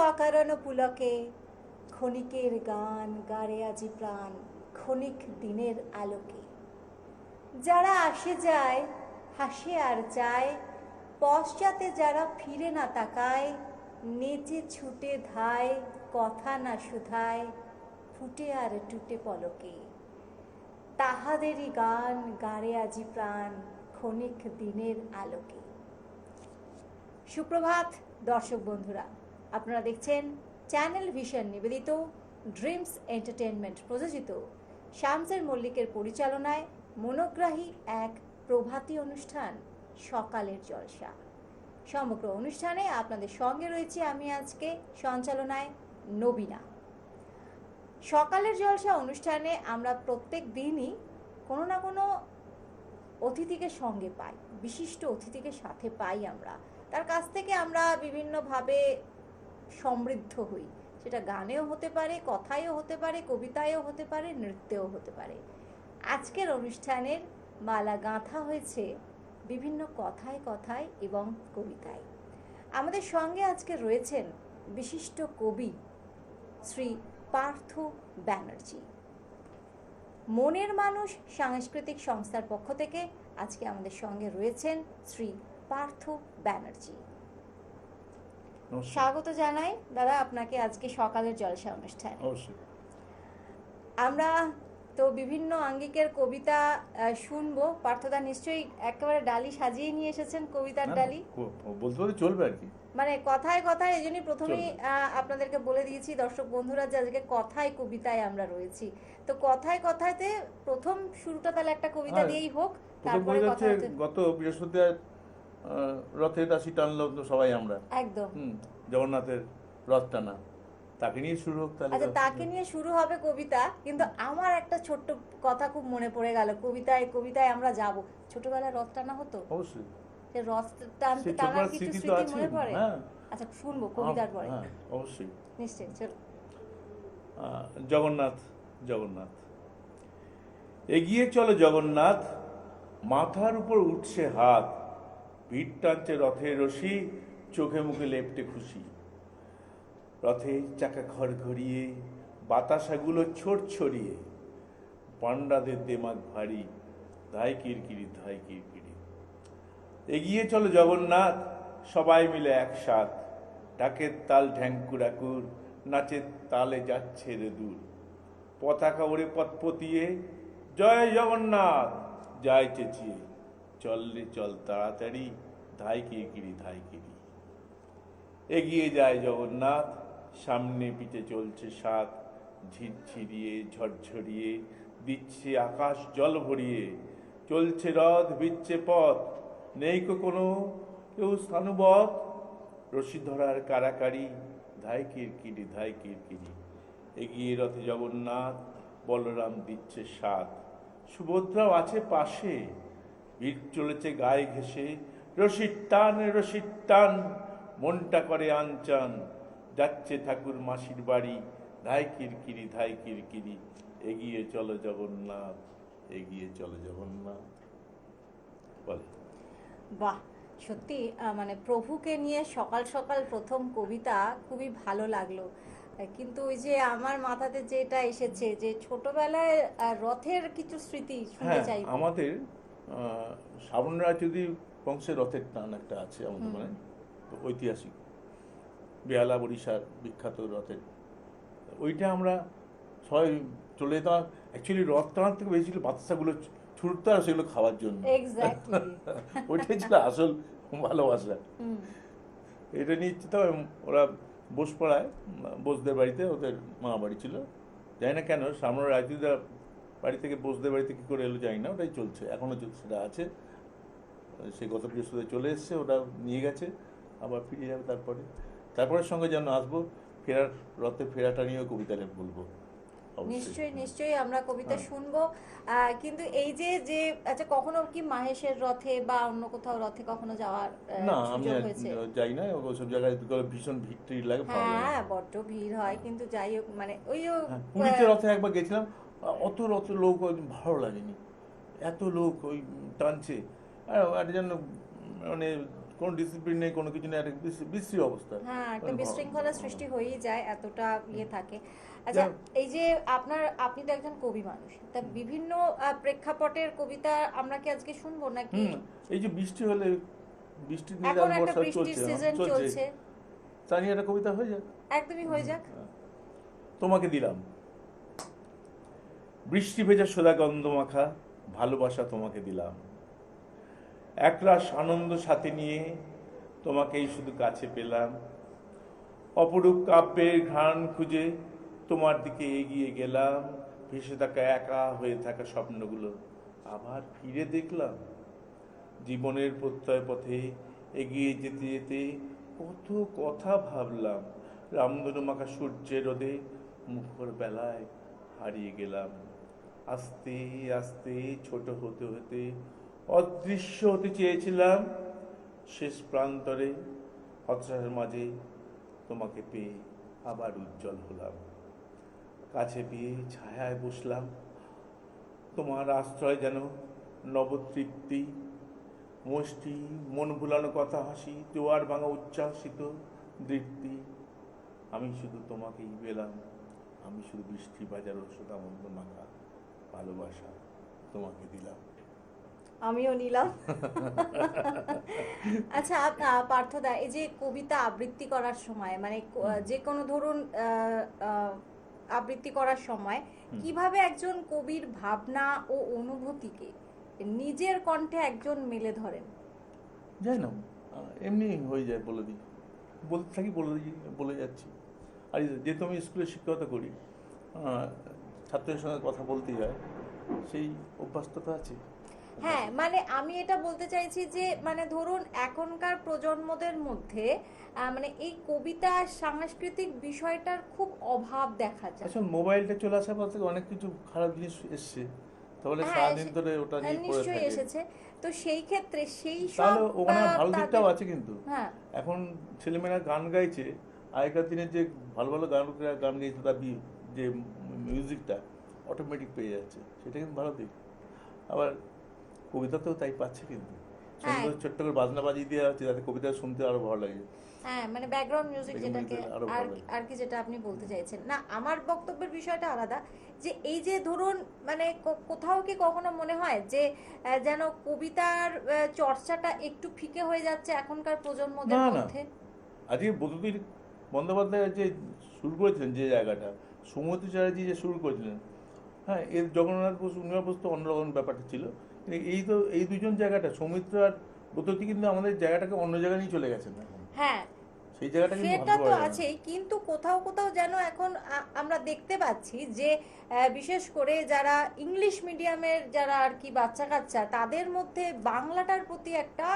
অকারণ পুলকে ক্ষণিকের গান গারে আজি প্রাণ ক্ষণিক দিনের আলোকে। যারা আসে যায় হাসে আর যায়, পশ্চাতে যারা ফিরে না তাকায়, নেচে ছুটে ধায় কথা না শুধায় ফুটে আর টুটে পলকে। তাহাদেরই গান গারে আজি প্রাণ ক্ষণিক দিনের আলোকে। সুপ্রভাত দর্শক বন্ধুরা, আপনারা দেখছেন চ্যানেল ভিশন নিবেদিত ড্রিমস এন্টারটেনমেন্ট প্রযোজিত শামসের মল্লিকের পরিচালনায় মনোগ্রাহী এক প্রভাতী অনুষ্ঠান সকালের জলসা। সমগ্র অনুষ্ঠানে আপনাদের সঙ্গে রয়েছে আমি আজকে সঞ্চালনায় নবীনা। সকালের জলসা অনুষ্ঠানে আমরা প্রত্যেক দিনই কোনো না কোনো অতিথিকে সঙ্গে পাই, বিশিষ্ট অতিথিকে সাথে পাই। আমরা তার কাছ থেকে আমরা বিভিন্নভাবে সমৃদ্ধ হই, সেটা গানেও হতে পারে, কথায়ও হতে পারে, কবিতায়ও হতে পারে, নৃত্যেও হতে পারে। আজকের অনুষ্ঠানের মালা গাঁথা হয়েছে বিভিন্ন কথায় কথায় এবং কবিতায়। আমাদের সঙ্গে আজকে রয়েছেন বিশিষ্ট কবি শ্রী পার্থ ব্যানার্জি। মনের মানুষ সাংস্কৃতিক সংস্থার পক্ষ থেকে আজকে আমাদের সঙ্গে রয়েছেন শ্রী পার্থ ব্যানার্জি। স্বাগত জানাই দাদা আপনাকে আজকে সকালের জলসা অনুষ্ঠানে। আমরা তো বিভিন্ন আঙ্গিকের কবিতা শুনবো। পার্থদা নিশ্চয়ই একেবারে ডালি সাজিয়ে নিয়ে এসেছেন, কবিতার ডালি বলতে বলতে চলবে আর কি, মানে কথায় কথায়। এই জন্যই প্রথমেই আপনাদেরকে বলে দিয়েছি দর্শক বন্ধুরা যে আজকে কথায় কবিতায় আমরা রয়েছি। তো কথায় কথায়তে প্রথম শুরুটা তাহলে একটা কবিতা দিয়েই হোক, তারপরে কথা হচ্ছে। গত বৃহস্পতিবার রথের রাশি টানলো সবাই আমরা, একদম জগন্নাথের রথ টানা, তাকে নিয়ে শুরু হোক তাহলে। আচ্ছা, তাকে নিয়ে শুরু হবে কবিতা, কিন্তু আমার একটা ছোট্ট কথা খুব মনে পড়ে গেল। কবিতায় আমরা যাব, ছোটবেলায় রথ টানা হতো। অবশ্যই রথ টানার কিছু স্মৃতি মনে পড়ে। আচ্ছা, শুনবো কবিতার পরে। অবশ্যই, নিশ্চয়ই, চলো। জগন্নাথ জগন্নাথ এগিয়ে চলো জগন্নাথ, মাথার উপর উঠছে হাত, ভিড় টানছে রথের রশি, চোখে মুখে লেপটে খুশি। রথে চাকা ঘড়িয়ে বাতাসাগুলো ছড়িয়ে, পান্ডাদের দেমাগ ভারী, ধাই কিরকিরি ধাই কিরকিরি। এগিয়ে চলো জগন্নাথ, সবাই মিলে একসাথ, ঢাকের তাল ঢ্যাঙ্কুরাকুর, নাচের তালে যাচ্ছে রে দূর। পতাকা ওরে পতপতিয়ে, জয় জগন্নাথ যায় চেঁচিয়ে, চল রে চল তাড়াতাড়ি, ধাই কিরকিরি ধাই কিরি। এগিয়ে যায় জগন্নাথ, সামনে পিঠে চলছে সাত, ঝিরঝিরিয়ে ঝরঝরিয়ে দিচ্ছে আকাশ জল ভরিয়ে। চলছে রথ বিচ্ছে পথ, নেই কোনো কেউ স্থানুবৎ, রশি ধরার কারাকারি, ধাই কিরকিরি ধাই কিরকিরি। এগিয়ে রথে জগন্নাথ, বলরাম দিচ্ছে সাথ, সুভদ্রাও আছে পাশে, ভিড় চলেছে গায়ে ঘেঁষে। রশির টান, মনটা করে আনচান, যাচ্ছে ঠাকুর মাসির বাড়ি, ধাই কিরকিরি ধাই কিরকিরি। এগিয়ে চলো জগন্নাথ, এগিয়ে চলো জগন্নাথ। বলে বাহ, সত্যি মানে প্রভুকে নিয়ে সকাল সকাল প্রথম কবিতা খুবই ভালো লাগলো। কিন্তু ওই যে আমার মাথাতে যেটা এসেছে যে ছোটবেলায় রথের কিছু স্মৃতি শুনতে চাই। আমাদের শ্রাবণ রায়চৌধুরী বংশের রথের টান একটা আছে আমাদের, মানে ঐতিহাসিক বেহালা বরিশার বিখ্যাত রথের, ওইটা আমরা সবাই চলে যেতাম। অ্যাকচুয়ালি রথ টানার থেকে বেশি ছিল বাচ্চাগুলো ছুটতো আর সেগুলো খাওয়ার জন্য। ওইটাই ছিল আসল ভালোবাসা। এটা নিয়ে তো ওরা বোসপাড়ায়, বোসদের বাড়িতে, ওদের মা বাড়ি ছিল, জানি না কেন সামনের রাজনীতির বাড়ি থেকে বোসদের বাড়িতে কী করে এলো জানি না, ওটাই চলছে এখনও, সেটা আছে। সে গত বৃহস্পতিবার চলে এসছে, ওটা নিয়ে গেছে, আবার ফিরে যাবে তারপরের সঙ্গে যেন আসবো, ফেরার রথে ফেরাটা নিয়েও কবিতা বলবো। নিশ্চয়ই আমরা কবিতা শুনবো। কিন্তু এই যে আচ্ছা, কখনো কি মাহেশের রথে বা অন্য কোথাও রথে কখনো যাওয়ার সুযোগ হয়েছে? না, আমি যাই না, ওসব জায়গায় ভীষণ ভিড় লাগে, হ্যাঁ বড্ড ভিড় হয়, কিন্তু যাই হোক, মানে ওই পুরীতে রথে একবার গেছিলাম, অত লোক ভালো লাগেনি, এত লোক ওই টানছে, আর যেন মানে কোনো ডিসিপ্লিন নেই, কোনো কিছু নেই, একটা বিশ্রী অবস্থা। হ্যাঁ, একটা মানে বিশৃঙ্খলা সৃষ্টি হয়েই যায়, এতটা ইয়ে থাকে। আচ্ছা, এই যে আপনি তো একজন কবি মানুষ, তা বিভিন্ন প্রেক্ষাপটের কবিতা আমরা কি আজকে শুনবো নাকি? এই যে বৃষ্টি হলে, বৃষ্টি নিয়ে এখন একটা বর্ষা বৃষ্টির চলছে, সিজন চলছে, চলছে, তা নিয়ে একটা কবিতা হয়ে যায়। একদমই হয়ে যাক। তোমাকে দিলাম বৃষ্টি ভেজা সোদা গন্ধ মাখা ভালোবাসা, তোমাকে দিলাম একরাশ আনন্দ সাথে নিয়ে, তোমাকেই শুধু কাছে পেলাম। অপরূপ কাব্যের ঘ্রাণ খুঁজে তোমার দিকে এগিয়ে গেলাম। ভেসে থাকা একা হয়ে থাকা স্বপ্নগুলো আবার ফিরে দেখলাম। জীবনের প্রত্যয় পথে এগিয়ে যেতে যেতে কত কথা ভাবলাম। রামধনু মাখা সূর্যের রোদে মুখর বেলায় হারিয়ে গেলাম। আস্তে আস্তে ছোট হতে হতে অদৃশ্য হতে চেয়েছিলাম। শেষ প্রান্তরে হতাশার মাঝে তোমাকে পেয়ে আবার উজ্জ্বল হলাম। কাছে পেয়ে ছায়ায় বসলাম, তোমার আশ্রয় যেন নবতৃপ্তি। মুষ্টি মন ভুলানো কথা হাসি, জোয়ার ভাঙা উচ্ছ্বাসিত দৃপ্তি। আমি শুধু তোমাকেই পেলাম, আমি শুধু বৃষ্টি বাজার সোদামন্দ মাখা ভালোবাসা তোমাকে দিলাম। আমিও নিলাম। আচ্ছা, পার্থদা, এই যে কবিতা আবৃত্তি করার সময় মানে যে কোনো ধরুন আবৃত্তি করার সময় কিভাবে একজন কবির ভাবনা ও অনুভূতিকে নিজের কণ্ঠে একজন মেলে ধরেন? যাই না, এমনি হয়ে যায়, বলে দিই, বলতে থাকি, বলে যাচ্ছি। আর যেহেতু আমি স্কুলে শিক্ষকতা করি, ছাত্রদের সঙ্গে কথা বলতেই হয়, সেই অভ্যাসটা তো আছে। হ্যাঁ, মানে আমি এটা বলতে চাইছি যে মানে ধরুন এখনকার প্রজন্মদের মধ্যে মানে এই কবিতা সাংস্কৃতিক বিষয়টার খুব অভাব দেখা যায়। আচ্ছা, মোবাইলটা চলে আসার পর থেকে অনেক কিছু খারাপ জিনিস এসছে, তাহলে হ্যাঁ, সারাদিন ধরে ওটা নিয়ে পড়ে নিশ্চয়ই থাকে। এসেছে। তো সেই ক্ষেত্রে সেই সব তাহলে ওখানে ভালো দিকটাও তাদের, আছে কিন্তু। হ্যাঁ এখন ছেলেমেয়েরা গান গাইছে, আগেকার দিনে যে ভালো ভালো গান গাইছে, তার যে মিউজিকটা অটোমেটিক পেয়ে যাচ্ছে, সেটা কিন্তু ভালো দিক। আবার কবিতাতেও তাই পাচ্ছে কিন্তু, হ্যাঁ সুন্দর ছোট্ট করে বাজনা বাজিয়ে দেওয়া হচ্ছে, যাতে কবিতা শুনতে আরো ভালো লাগে। হ্যাঁ, মানে ব্যাকগ্রাউন্ড মিউজিক যেটাকে আরো আর ভালো লাগে। আর কি যেটা আপনি বলতে চাইছেন না, আমার বক্তব্যের বিষয়টা আলাদা। যে এই যে ধরুন মানে কোথাও কি কখনো মনে হয় যে যেন কবিতার চর্চাটা একটু ফিকে হয়ে যাচ্ছে এখনকার প্রজন্মদের না না, মধ্যে? আজকে বদুদীর বন্দ্যোপাধ্যায় যে শুরু করেছিলেন যে জায়গাটা, সৌমিত্র চ্যাটার্জি যে শুরু করেছিলেন, হ্যাঁ, এর জগন্নাথ বসু, উনিও বসু তো অন্যরকম ব্যাপারটা ছিল। কিন্তু এই দুজন জায়গাটা, সৌমিত্র আর ব্রততী, কিন্তু আমাদের জায়গাটাকে অন্য জায়গায় নিয়ে চলে গেছেন এখন। হ্যাঁ, সেই জায়গাটা কিন্তু সেটা ভাবতে তো পারা যায় না। আছেই, কিন্তু কোথাও কোথাও যেন এখন আমরা দেখতে পাচ্ছি যে বিশেষ করে যারা ইংলিশ মিডিয়ামের যারা আর কি বাচ্চা কাচ্চা, তাদের মধ্যে বাংলাটার প্রতি একটা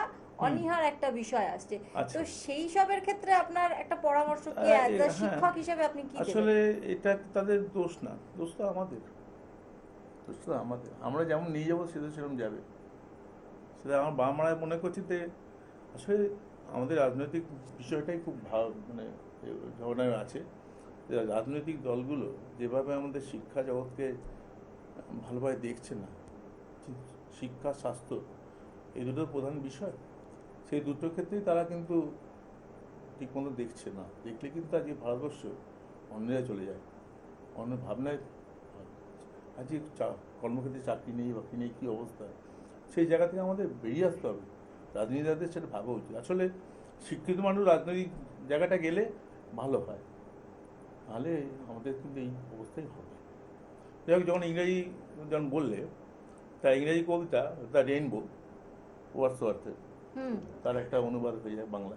অনীহার একটা বিষয় আসছে। আচ্ছা। তো সেই সবের ক্ষেত্রে আপনার একটা পরামর্শ কি অ্যাজ আ হ্যাঁ, শিক্ষক হিসেবে আপনি কি দেবেন? আসলে এটা তাদের দোষ না, দোষ তো আমাদের, দোষ তো আমাদের। আমরা যেমন নিয়ে যাবো সেটা সেরকম যাবে। সেটা আমার বাবা মারা মনে করছি যে আসলে আমাদের রাজনৈতিক বিষয়টাই খুব ভালো, মানে ঝগড়ায় আছে। যে রাজনৈতিক দলগুলো যেভাবে আমাদের শিক্ষা জগৎকে ভালোভাবে দেখছে না, শিক্ষা স্বাস্থ্য এই দুটো প্রধান বিষয়, সেই দুটোর ক্ষেত্রেই তারা কিন্তু ঠিক মতো দেখছে না। দেখলে কিন্তু আজকে ভারতবর্ষ অন্যরা চলে যায়, অন্য ভাবনায়। আজকে কর্মক্ষেত্রে চাকরি নেই, বাকি নেই, কী অবস্থা, সেই জায়গা থেকে আমাদের বেরিয়ে আসতে হবে। রাজনীতিদের সেটা ভাবা উচিত। আসলে শিক্ষিত মানুষ রাজনৈতিক জায়গাটা গেলে ভালো হয়, নাহলে আমাদের কিন্তু এই অবস্থাই হবে। যাই হোক, যখন ইংরাজি যখন বললে, তা ইংরাজি কবিতা দ্য রেইনবো ওয়ার্ডসওয়ার্থের, তার একটা অনুবাদ হয়ে যায় বাংলা।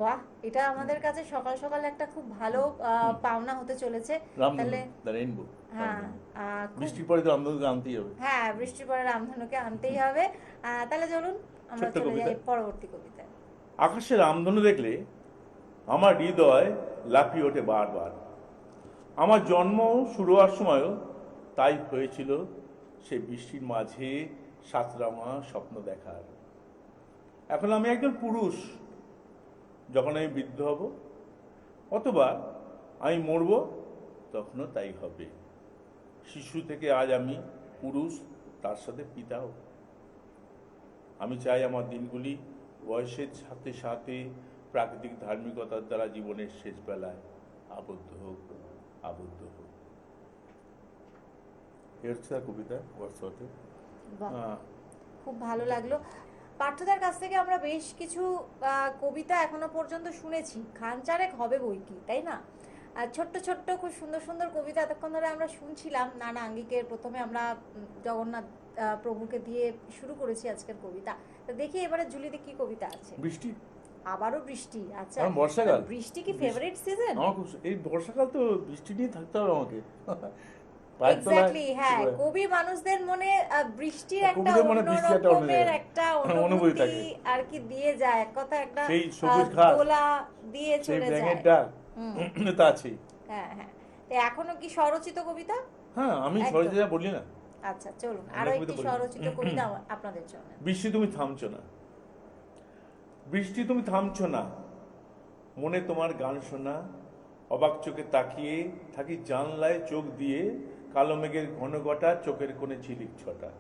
বাহ, এটা আমাদের কাছে সকাল সকাল একটা খুব ভালো পাওনা হতে চলেছে। তাহলে দ্য রেইনবো, হ্যাঁ, বৃষ্টির পরে তো রামধনুকে আনতেই হবে। হ্যাঁ, বৃষ্টির পরে রামধনুকে আনতেই হবে। তাহলে চলুন আমরা ছোট্ট চলে কবিতা। যাই পরবর্তী কবিতায়। আকাশে রামধনু দেখলে আমার হৃদয় লাফিয়ে ওঠে বারবার। আমার জন্ম শুরু হওয়ার সময়ও তাই হয়েছিল, সে বৃষ্টির মাঝে সাতরঙা স্বপ্ন দেখার। এখন আমি একজন পুরুষ, যখন আমি বৃদ্ধ হব অথবা আমি মরব, তখনও তাই হবে। শিশু থেকে আজ আমি পুরুষ, তার সাথে পিতাও। আমি চাই আমার দিনগুলি বয়সের সাথে সাথে প্রাকৃতিক ধার্মিকতার দ্বারা জীবনের শেষ বেলায় আবদ্ধ হোক, আবদ্ধ হোক। এ হচ্ছে তার কবিতা ওয়ার্ডসওয়ার্থের। বাহ, খুব ভালো লাগলো। পার্থদার কাছ থেকে আমরা বেশ কিছু কবিতা এখনো পর্যন্ত শুনেছি, খান চারেক হবে বই কি, তাই না? আর ছোট্ট ছোট্ট খুব সুন্দর সুন্দর কবিতা এতক্ষণ ধরে আমরা শুনছিলাম নানা আঙ্গিকের। প্রথমে আমরা জগন্নাথ প্রভুকে দিয়ে শুরু করেছি আজকের কবিতা। তো দেখি এবারে জুলিতে কি কবিতা আছে। বৃষ্টি, আবারও বৃষ্টি। আচ্ছা, কারণ বর্ষাকাল। বৃষ্টি কি ফেভারিট সিজন? আমার খুব এই বর্ষাকাল তো বৃষ্টি নিয়ে থাকতে হবে আমাকে। এক্স্যাক্টলি, হ্যাঁ, কবি মানুষদের মনে বৃষ্টির একটা কবিদের মনে বৃষ্টি একটা অন্যরকমের একটা অনুভূতি থাকে। অনুভূতি আর কি দিয়ে যায়, এক কথা একটা সেই সবুজ ঘাস, দোলা দিয়ে সেই চলে ব্যাঙের যায়। ডাক, তা আছেই। হ্যাঁ হ্যাঁ, তো এখনো কি স্বরচিত কবিতা? হ্যাঁ, আমি একদম। স্বরচিতা বলি না। আচ্ছা চলুন আমরা আরো কবিতা একটি বলি। স্বরচিত কবিতা আপনাদের জন্য। বৃষ্টি তুমি থামছো না, বৃষ্টি তুমি থামছো না, মনে তোমার গান শোনা, অবাক চোখে তাকিয়ে থাকি জানলায় চোখ দিয়ে, কালো মেঘের ঘন ঘটা, চোখের কোণে ঝিলিক ছটা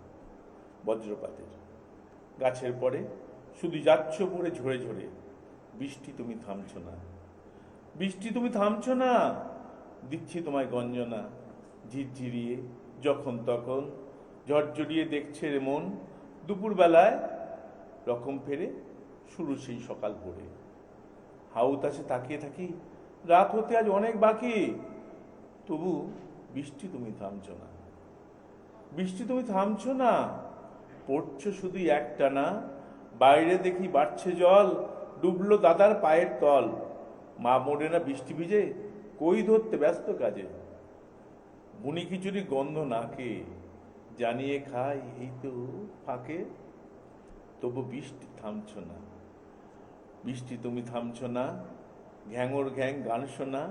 বজ্রপাতের, গাছের পরে শুধু যাচ্ছ পড়ে ঝরে ঝরে, বৃষ্টি তুমি থামছো না, বৃষ্টি তুমি থামছো না, দিচ্ছি তোমায় গঞ্জনা, ঝিরঝিরিয়ে যখন তখন, ঝরঝরিয়ে দেখছে রে মন, দুপুর বেলায় রকম ফেরে শুরু সেই সকাল ভোরে, হাউতাসে তাকিয়ে থাকি রাত হতে আজ অনেক বাকি, তবু বৃষ্টি তুমি থামছো না, বৃষ্টি তুমি থামছো না, পড়ছো শুধু একটানা, বাইরে দেখি বাড়ছে জল, ডুবলো দাদার পায়ের তল, মা মোড়ে না বৃষ্টি ভিজে, কই ধরতে ব্যস্ত কাজে, বুনি খিচুড়ি গন্ধ নাকে, জানিয়ে খাই এই তো ফাঁকে, তবু বৃষ্টি থামছো না, বৃষ্টি তুমি থামছো না, ঘ্যাঙর ঘ্যাং গান শোনা,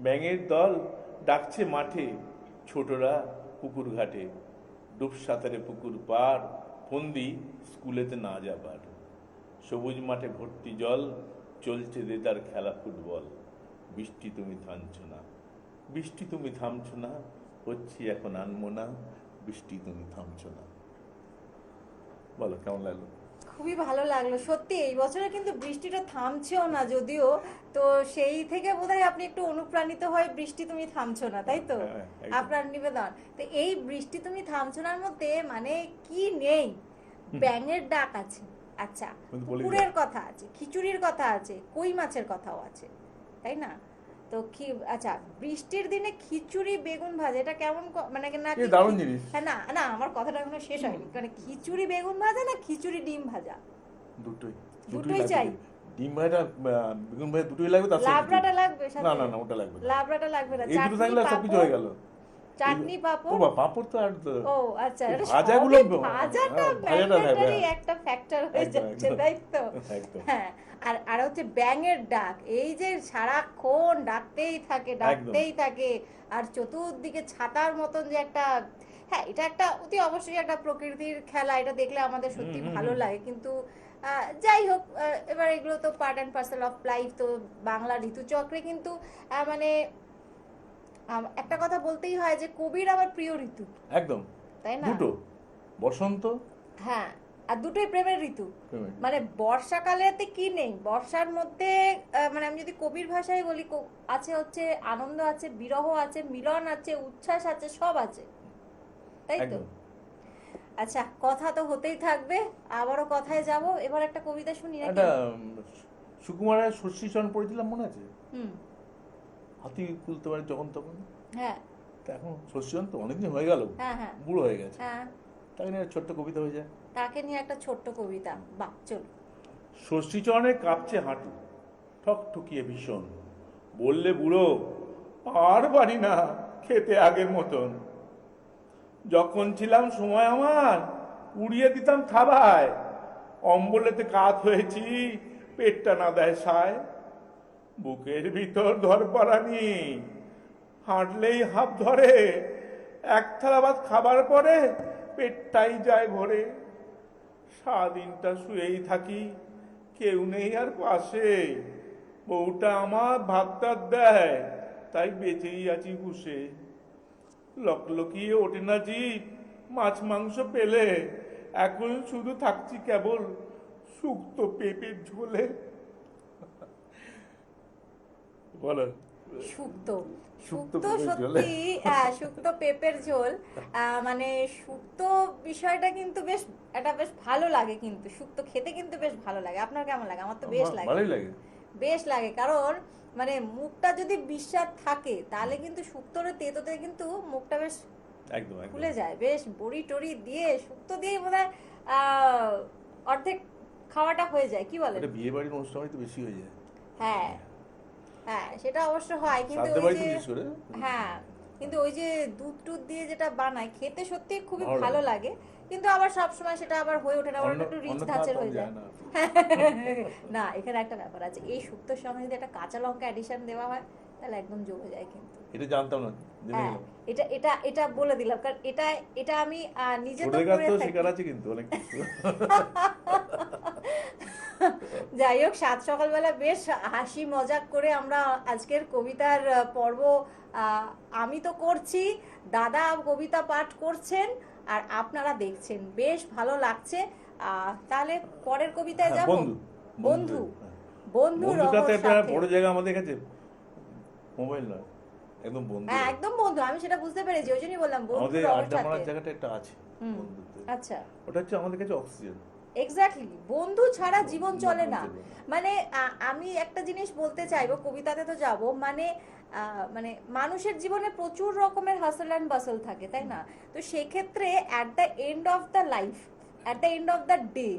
ব্যাঙের দল ডাকছে মাঠে, ছোটরা পুকুর ঘাটে, ডুব সাঁতারে পুকুর পার, ফন্দি স্কুলেতে না যাবার, সবুজ মাঠে ভর্তি জল, চলছে দেদার খেলা ফুটবল, বৃষ্টি তুমি থামছো না, বৃষ্টি তুমি থামছো না, হচ্ছি এখন আনমনা, বৃষ্টি তুমি থামছো না। বলো কেমন লাগলো? খুবই ভালো লাগলো সত্যি। এই বছরে কিন্তু বৃষ্টিটা থামছেও না যদিও, তো সেই থেকে বোধহয় আপনি একটু অনুপ্রাণিত হয় বৃষ্টি তুমি থামছো না, তাই তো হ্যাঁ, একদম। আপনার নিবেদন। তো এই বৃষ্টি তুমি থামছো নার মধ্যে মানে কি নেই? ব্যাঙের ডাক আছে, আচ্ছা, কিন্তু বলি পুকুরের কথা আছে, খিচুড়ির কথা আছে, কই মাছের কথাও আছে, তাই না? তো কি, আচ্ছা, বৃষ্টির দিনে খিচুড়ি বেগুন ভাজা এটা কেমন মানে না এ দারুণ জিনিস। হ্যাঁ, না না, আমার কথাটা এখনো শেষ হয়নি। মানে খিচুড়ি বেগুন ভাজা না খিচুড়ি ডিম ভাজা? দুটোই, দুটোই লাগবে। চাই। ডিম ভাজা, বেগুন ভাজা দুটোই লাগবে, তার সাথে লাবড়াটা খিচুড়ি। লাগবে সাথে? না না না, ওটা লাগবে না। লাবড়াটা লাগবে না। এই দুটো থাকলে সবকিছু হয়ে গেল। চাটনি ও পাঁপড়। বাবা, পাঁপড় তো আর তো ও আচ্ছা, এই এটা ভাজাগুলো সবই ভাজাটা ভাজাটা থাকবে, ম্যান্ডেটরি হ্যাঁ। একটা ফ্যাক্টর হয়ে একদম, যাচ্ছে, একদম। তাই তো? একদম। হ্যাঁ, আর হচ্ছে ব্যাঙের ডাক, এই যে সারাক্ষণ ডাকতেই থাকে ডাকতেই থাকে, আর চতুর্দিকে ছাতার মতন যে একটা, হ্যাঁ, এটা একটা অতি অবশ্যই একটা প্রকৃতির খেলা, এটা দেখলে আমাদের সত্যি ভালো লাগে। কিন্তু যাই হোক, এবার এগুলো তো part and parcel of life. তো বাংলা ঋতুচক্রে কিন্তু মানে একটা কথা বলতেই হয় যে কবির আমার প্রিয় ঋতু, একদম, তাই না? দুটো, বসন্ত, হ্যাঁ, আর দুটোই প্রেমের ঋতু। প্রেমের। মানে বর্ষাকালেতে কি নেই, বর্ষার মধ্যে মানে আমি যদি কবির ভাষায় বলি, আছে হচ্ছে আনন্দ আছে, বিরহ আছে, মিলন আছে, উচ্ছ্বাস আছে, সব আছে, তাই তো? একদম। আচ্ছা, কথা তো হতেই থাকবে, আবারও কথায় যাব। এবার একটা কবিতা শুনি নাকি? একটা সুকুমারের শশীচরণ পড়েছিলাম, মনে আছে? হুম, হাতি তুলতে পারে যখন তখন। হ্যাঁ তা এখন শশীচরণ তো অনেকদিন হয়ে গেল, হ্যাঁ হ্যাঁ বুড়ো হয়ে গেছে, হ্যাঁ, তাই নিয়ে ছোট্ট কবিতা হয়ে যায়। তাকে নিয়ে একটা ছোট্ট কবিতা, বাহ, চলো। ষষ্ঠীচরণে কাঁপছে হাঁটু, ঠক ঠকিয়ে ভীষণ, বললে বুড়ো আর পারি না খেতে আগের মতন, যখন ছিলাম সময় আমার উড়িয়ে দিতাম থাবায়, অম্বলেতে কাত হয়েছি পেটটা না দেয় সায়, বুকের ভিতর ধরপড়ানি, হাঁটলেই হাঁপ ধরে, এক থালা ভাত খাবার পরে পেটটাই যায় ভরে, সারাদিনটা শুয়েই থাকি, কেউ নেই আর পাশে, বউটা আমার ভাত টাত দেয়, তাই বেঁচেই আছি বসে, লকলকিয়ে ওঠে না জিভ মাছ মাংস পেলে, এখন শুধু থাকছি কেবল শুক্তো পেঁপের ঝোলে বলো। শুক্তো শুক্তো শুক্তো পেঁপের ঝোলে। সত্যি শুক্তো পেঁপের ঝোল মানে শুক্তো বিষয়টা কিন্তু বেশ এটা বেশ ভালো লাগে, কিন্তু শুক্তো খেতে কিন্তু বেশ ভালো লাগে। আপনার কেমন লাগে? আমার তো বেশ লাগে, ভালোই লাগে। বেশ লাগে। কারণ মানে মুখটা যদি বিস্বাদ থাকে তাহলে কিন্তু শুক্তোর তেতোতে কিন্তু মুখটা বেশ একদম একদম। খুলে যায়। বেশ বড়ি টড়ি দিয়ে শুক্তো দিয়ে বোধহয় আহ, অর্ধেক খাওয়াটা হয়ে যায়, কি বলেন? এটা বিয়ে বাড়ির অনুষ্ঠানে তো বেশি হয়ে যায়। হ্যাঁ হ্যাঁ, সেটা অবশ্য হয়, কিন্তু শ্রাদ্ধ ওই বাড়িতে যে বিশেষ করে হ্যাঁ, কিন্তু ওই যে দুধ টুধ দিয়ে যেটা বানায় খেতে সত্যি খুবই ভালো ভালো লাগে। লাগে। কিন্তু আবার সব সময় সেটা আবার হয়ে ওঠে না, ওটা একটু রিচ অন্য খাওয়ার ধাঁচের পাওয়া হয়ে যায়। যায় না। না, এখানে একটা ব্যাপার আছে, এই শুক্তোর সঙ্গে যদি একটা কাঁচা লঙ্কা এডিশন দেওয়া হয় তাহলে একদম জমে যায় কিন্তু। এটা জানতাম না, জেনে হ্যাঁ, গেলাম। এটা এটা এটা বলে দিলাম, কারণ এটা এটা আমি নিজে তো ছোটদের কাছ করে থেকেও থাকি। শেখার আছে কিন্তু অনেক কিছু। যাই হোক, সাত সকালবেলা বেশ হাসি মজাক করে আমরা আজকের কবিতার পর্ব আহ, আমি তো করছি, দাদা কবিতা পাঠ করছেন আর আপনারা দেখছেন, বেশ ভালো লাগছে। তাহলে পরের কবিতায় হ্যাঁ, যাব। বন্ধু। বন্ধু, হ্যাঁ। বন্ধু বন্ধুটা তো রহর একটা সাথে। বড় জায়গা আমাদের কাছে, মোবাইল নয়, একদম বন্ধু। হ্যাঁ, একদম বন্ধু, আমি সেটা বুঝতে পেরেছি, ওই জন্যই বললাম বন্ধু আমাদের রহর আড্ডা সাথে। মারার জায়গাটা একটা আছে হুম, বন্ধুত্বের। আচ্ছা, ওটা হচ্ছে আমাদের কাছে অক্সিজেন। এক্স্যাক্টলি, বন্ধু ছাড়া জীবন চলে না। চলবে না। মানে আমি একটা জিনিস বলতে চাইবো, কবিতাতে তো যাব, মানে মানে মানুষের জীবনে প্রচুর রকমের হাসল অ্যান্ড বাসল থাকে, তাই না? তো সেক্ষেত্রে at the end of the life, at the end of the day,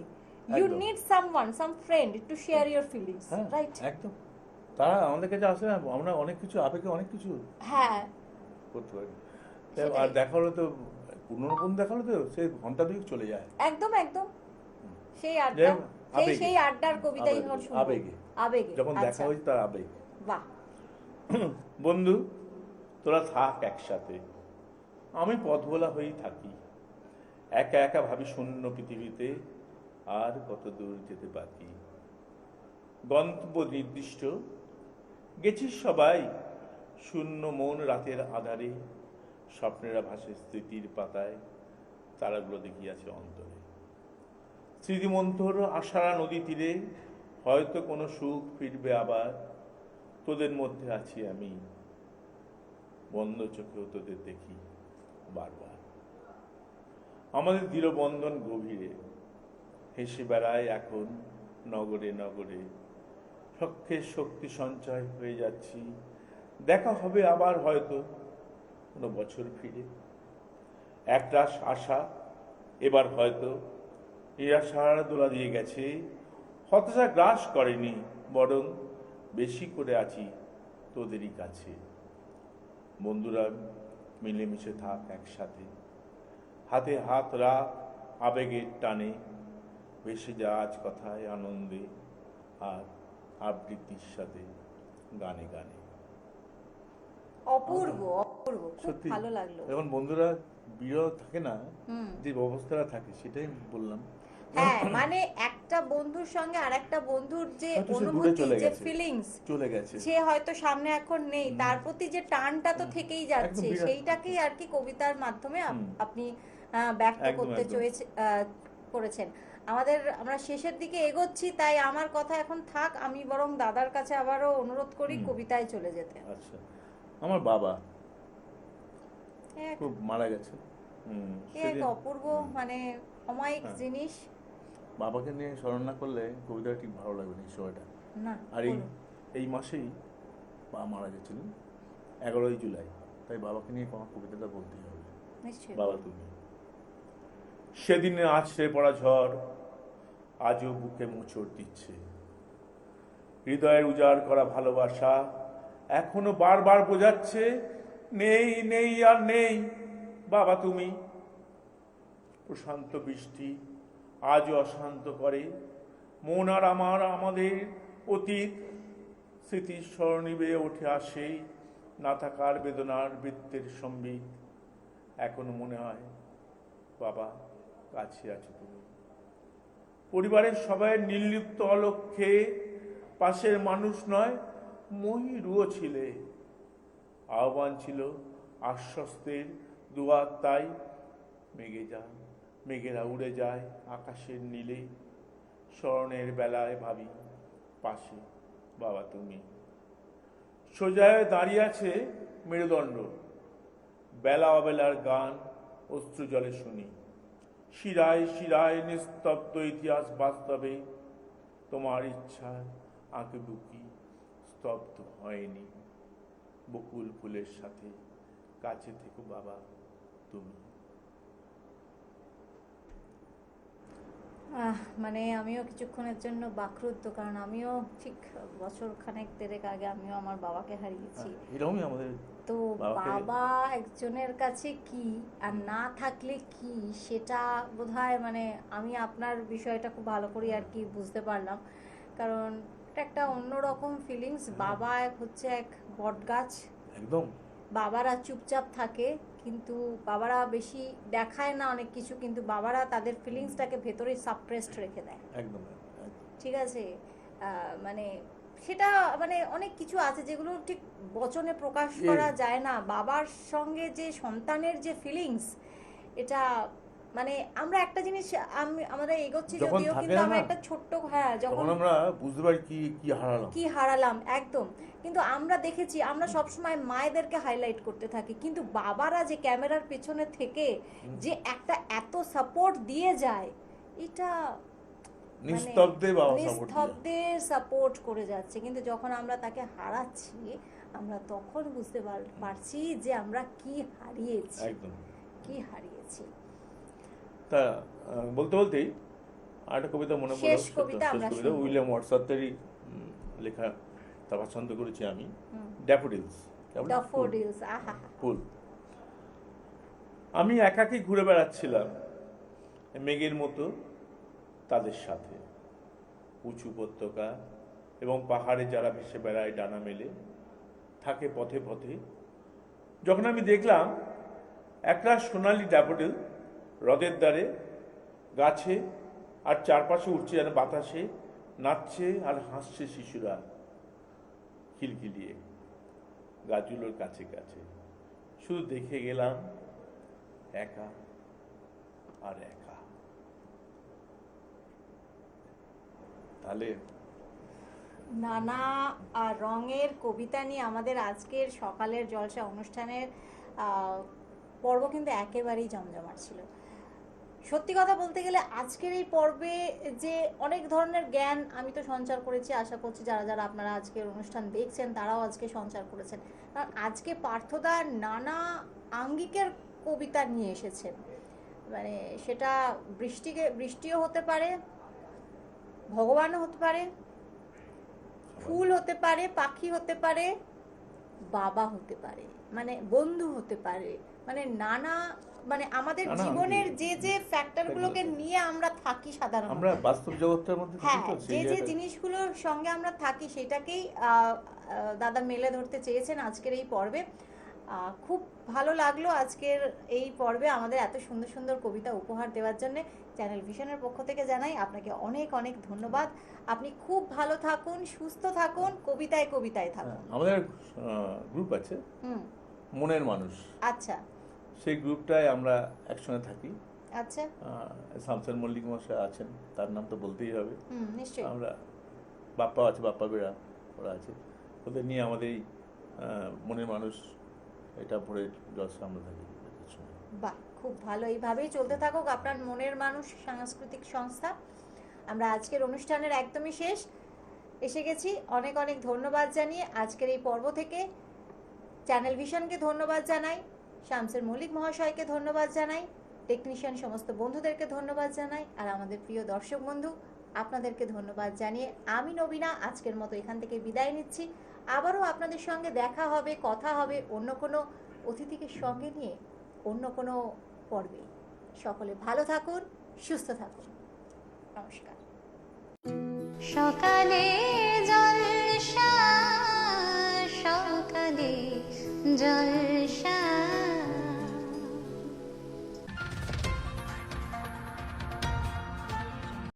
you একদম। Need someone, some friend to share your feelings, হ্যাঁ, রাইট? একদম। তারা আমাদের কাছে আসে না, আমরা অনেক কিছু আবেগে অনেক কিছু হ্যাঁ, করতে পারি। সেটাই। আর দেখা হলে তো পুরনো বন্ধু দেখা হলে তো সে ঘন্টা দুই চলে যায়। একদম একদম, সেই যাই আড্ডা, হোক, সেই আবেগে। সেই আড্ডার কবিতাই আবেগে, হল শুনবো। আবেগে। আবেগে, যখন দেখা আচ্ছা, হয়েছে তার আবেগ। বাহ। বন্ধু, তোরা থাক একসাথে, আমি পথভোলা হয়েই থাকি। একা একা ভাবি শূন্য পৃথিবীতে আর কত দূর যেতে বাকি। গন্তব্য নির্দিষ্ট, গেছিস সবাই, শূন্য মন রাতের আধারে, স্বপ্নেরা ভাসে স্মৃতির পাতায়, তারাগুলো দেখিয়াছে অন্তরে। স্মৃতিমন্থর আশারা নদী তীরে, হয়তো কোনো সুখ ফিরবে আবার, তোদের মধ্যে আছি আমি, বন্ধ চোখেও তোদের দেখি বারবার। আমাদের দৃঢ়বন্ধন গভীরে, হেসে বেড়ায় এখন নগরে নগরে, সক্ষের শক্তি সঞ্চয় হয়ে যাচ্ছি, দেখা হবে আবার হয়তো কোনো বছর ফিরে। একরাশ আশা এবার হয়তো নিরাশার দোলা দিয়ে গেছে, হতাশা গ্রাস করেনি, বরং বেশি করে আছি তোদেরই কাছে। বন্ধুরা মিলেমিশে থাক একসাথে, হাতে হাত রাখ আবেগের টানে, ভেসে যা আজ কথায় আনন্দে আর আবৃত্তির সাথে গানে গানে। অপূর্ব অপূর্ব, খুব সত্যি ভালো লাগলো। এখন বন্ধুরা বিরহ থাকে না, হুম, যে অবস্থাটা থাকে সেটাই বললাম। হ্যাঁ, মানে একটা বন্ধুর সঙ্গে আর একটা বন্ধুর যে হয়তো সে দূরে অনুভূতি, চলে যে গেছে, ফিলিংস, চলে গেছে। সে হয়তো সামনে এখন নেই, হুম। তার প্রতি যে টানটা তো থেকেই একদম যাচ্ছে, বিরাট। সেইটাকেই আর কি কবিতার মাধ্যমে হুম। আপনি ব্যক্ত একদম করতে একদম। করেছেন। আমরা শেষের দিকে এগোচ্ছি, তাই আমার কথা এখন থাক, আমি বরং দাদার কাছে আবারও অনুরোধ করি হুম। কবিতায় চলে যেতে। আচ্ছা, আমার বাবা এক খুব মারা গেছে। এক সেদিন অপূর্ব, মানে অমায়িক হ্যাঁ, জিনিস। বাবাকে নিয়ে স্মরণ না করলে কবিতাটা ঠিক ভালো লাগবে না এই সময়টা। না, আর এই বলুন। এই মাসেই বাবা মারা গেছিলেন, 11ই জুলাই। তাই বাবাকে নিয়ে কোনো কবিতাটা বলতেই হবে। নিশ্চয়ই বাবা বলুন। তুমি, সেদিনে আছড়ে পড়া ঝড় আজও বুকে মোচড় দিচ্ছে, হৃদয়ের উজাড় করা ভালোবাসা এখনো বারবার বোঝাচ্ছে, নেই নেই আর নেই বাবা তুমি। প্রশান্ত বৃষ্টি আজও অশান্ত করে মন আর আমাদের অতীত স্মৃতির স্মরণে উঠে আসে, না থাকার বেদনার বৃত্তের সম্বিত। এখনো মনে হয় বাবা কাছে আছো তুমি। পরিবারের সবাই নির্লিপ্ত অলক্ষ্যে, পাশের মানুষ নয় মহিরুও ছিলে, আহ্বান ছিল আশ্বস্তের দুয়ার, তাই মেঘেরা উড়ে যায় আকাশের নীলে, স্মরণের বেলায় ভাবি পাশে বাবা তুমি, সোজায় দাঁড়িয়ে আছে মেরুদণ্ড, বেলা অবেলার গান অশ্রু জলে শুনি, শিরায় শিরায় নিস্তব্ধ ইতিহাস বাস্তবে, তোমার ইচ্ছায় আঁকে বুকি স্তব্ধ হয়নি, বকুল ফুলের সাথে কাছে থেকো বাবা তুমি। মানে আমিও কিছুক্ষণের জন্য বাকরুদ্ধ, কারণ আমিও ঠিক বছর খানেক দেড়েক আগে আমিও আমার বাবাকে হারিয়েছি। এরকমই আমাদের তো বাবা একজনের কাছে কি আর না থাকলে কি, সেটা বোধহয় মানে আমি আপনার বিষয়টা খুব ভালো করে আর কি বুঝতে পারলাম, কারণ এটা একটা অন্যরকম ফিলিংস। বাবা হচ্ছে এক বটগাছ, একদম বাবারা চুপচাপ থাকে, কিন্তু বাবারা বেশি দেখায় না অনেক কিছু, কিন্তু বাবারা তাদের ফিলিংসটাকে ভেতরে সাপ্রেসড রেখে দেয়। একদম ঠিক আছে, মানে সেটা মানে অনেক কিছু আছে যেগুলো ঠিক বচনে প্রকাশ করা যায় না। বাবার সঙ্গে যে সন্তানের যে ফিলিংস, এটা মানে আমরা একটা জিনিস আমরা এগোচ্ছি যদিও, কিন্তু আমরা একটা ছোট্ট যখন আমরা বুঝতে পারি কি হারালাম একদম। কিন্তু আমরা দেখেছি, আমরা সবসময় মায়েদেরকে হাইলাইট করতে থাকি, কিন্তু বাবারা যে ক্যামেরার পেছনে থেকে যে একটা এত সাপোর্ট দিয়ে যায়, এটা নিস্তব্ধে সাপোর্ট করে যাচ্ছে। কিন্তু যখন আমরা তাকে হারাচ্ছি, আমরা তখন বুঝতে পারছি যে আমরা কি হারিয়েছি। তা বলতে বলতেই আরেকটা কবিতা মনে পড়লো, শেষ কবিতা উইলিয়াম ওয়ার্ডসওয়ার্থের লেখা, তা পছন্দ করেছি আমি, ড্যাফোডিলস। ফুল। আমি একাকী ঘুরে বেড়াচ্ছিলাম মেঘের মতো তাদের সাথে, উঁচু উপত্যকা এবং পাহাড়ে যারা ভেসে বেড়ায় ডানা মেলে থাকে পথে পথে, যখন আমি দেখলাম একটা সোনালি ড্যাফোডিল হ্রদের ধারে গাছে আর চারপাশে উঠছে যেন বাতাসে, নাচছে আর হাসছে শিশুরা খিলখিলিয়ে গাছগুলোর কাছে কাছে। শুধু দেখে গেলাম একা আর একা। তাহলে নানা রঙের কবিতা নিয়ে আমাদের আজকের সকালের জলসা অনুষ্ঠানের পর্ব কিন্তু একেবারেই জমজমাট ছিল। সত্যি কথা বলতে গেলে আজকের এই পর্বে যে অনেক ধরনের জ্ঞান আমি তো সঞ্চার করেছি, আশা করছি যারা যারা আপনারা আজকের অনুষ্ঠান দেখছেন তারাও আজকে সঞ্চার করেছেন, কারণ আজকে পার্থদা নানা আঙ্গিকের কবিতা নিয়ে এসেছেন। মানে সেটা বৃষ্টিও হতে পারে, ভগবানও হতে পারে, ফুল হতে পারে, পাখি হতে পারে, বাবা হতে পারে, মানে বন্ধু হতে পারে, মানে নানা মানে আমাদের জীবনের যে যে ফ্যাক্টরগুলোকে নিয়ে আমরা থাকি সাধারণত, আমরা বাস্তব জগতের মধ্যে যে যে জিনিসগুলোর সঙ্গে আমরা থাকি, সেটাকেই দাদা মেলে ধরতে চেয়েছেন আজকের এই পর্বে। খুব ভালো লাগলো আজকের এই পর্বে আমাদের এত সুন্দর সুন্দর কবিতা উপহার দেওয়ার জন্য। চ্যানেল ভিশনের পক্ষ থেকে জানাই আপনাকে অনেক অনেক ধন্যবাদ। আপনি খুব ভালো থাকুন, সুস্থ থাকুন, কবিতায় কবিতায় থাকুন। আমাদের গ্রুপ আছে মনের মানুষ, আচ্ছা, সেই গ্রুপটায় আমরা একসঙ্গে থাকি। আচ্ছা, শামসের মল্লিক মশাই আছেন, তার নাম তো বলতেই হবে। নিশ্চয়ই। আমরা বাপ্পা আছে, বাপ্পা বেড়া ওরা আছে, ওদের নিয়ে আমাদের এই মনের মানুষ এটা পড়ে জলসা আমরা থাকি। বাহ, খুব ভালো, এইভাবেই চলতে থাকুক আপনার মনের মানুষ সাংস্কৃতিক সংস্থা। আমরা আজকের অনুষ্ঠানের একদমই শেষ এসে গেছি। অনেক অনেক ধন্যবাদ জানিয়ে আজকের এই পর্ব থেকে চ্যানেল ভিশনকে ধন্যবাদ জানাই, শামসের মল্লিক মহাশয়কে ধন্যবাদ জানাই, টেকনিশিয়ান সমস্ত বন্ধুদেরকে ধন্যবাদ জানাই, আর আমাদের প্রিয় দর্শক বন্ধু আপনাদেরকে ধন্যবাদ জানিয়ে আমি নবীনা আজকের মতো এখান থেকে বিদায় নিচ্ছি। আবারও আপনাদের সঙ্গে দেখা হবে, কথা হবে অন্য কোনো অতিথিকে সঙ্গে নিয়ে অন্য কোনো পর্বে। সকলে ভালো থাকুন, সুস্থ থাকুন, নমস্কার। সকালে জলসা, সকালে জল